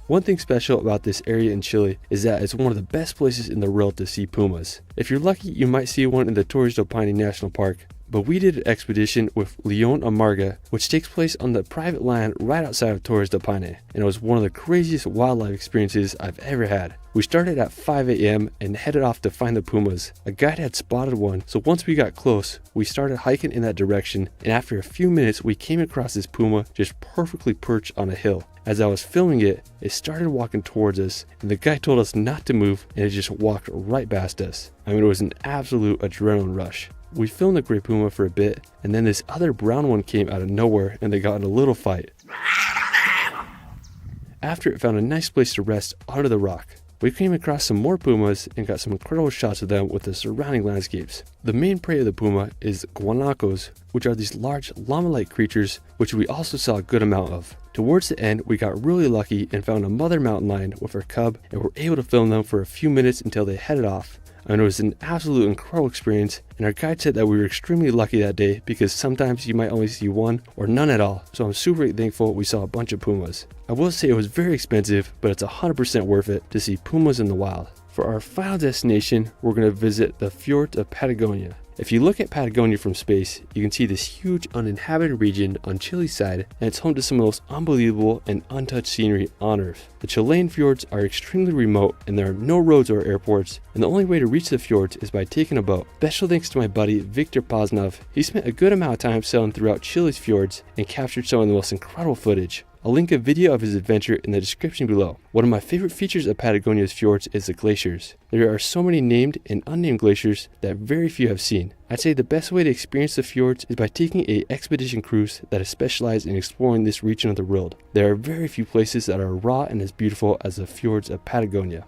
One thing special about this area in Chile is that it's one of the best places in the world to see pumas. If you're lucky, you might see one in the Torres del Paine National Park, but we did an expedition with Leon Amarga, which takes place on the private land right outside of Torres del Paine, and it was one of the craziest wildlife experiences I've ever had. We started at 5 a.m. and headed off to find the pumas. A guide had spotted one, so once we got close, we started hiking in that direction, and after a few minutes we came across this puma just perfectly perched on a hill. As I was filming it, it started walking towards us, and the guy told us not to move, and it just walked right past us. I mean, it was an absolute adrenaline rush. We filmed the gray puma for a bit, and then this other brown one came out of nowhere and they got in a little fight. After it found a nice place to rest under the rock, we came across some more pumas and got some incredible shots of them with the surrounding landscapes. The main prey of the puma is guanacos, which are these large llama-like creatures, which we also saw a good amount of. Towards the end, we got really lucky and found a mother mountain lion with her cub, and were able to film them for a few minutes until they headed off. And it was an absolute incredible experience, and our guide said that we were extremely lucky that day because sometimes you might only see one or none at all, so I'm super thankful we saw a bunch of pumas. I will say it was very expensive, but it's 100% worth it to see pumas in the wild. For our final destination, we're going to visit the fjords of Patagonia. If you look at Patagonia from space, you can see this huge uninhabited region on Chile's side, and it's home to some of the most unbelievable and untouched scenery on Earth. The Chilean fjords are extremely remote, and there are no roads or airports, and the only way to reach the fjords is by taking a boat. Special thanks to my buddy Victor Poznov. He spent a good amount of time sailing throughout Chile's fjords and captured some of the most incredible footage. I'll link a video of his adventure in the description below. One of my favorite features of Patagonia's fjords is the glaciers. There are so many named and unnamed glaciers that very few have seen. I'd say the best way to experience the fjords is by taking an expedition cruise that is specialized in exploring this region of the world. There are very few places that are raw and as beautiful as the fjords of Patagonia.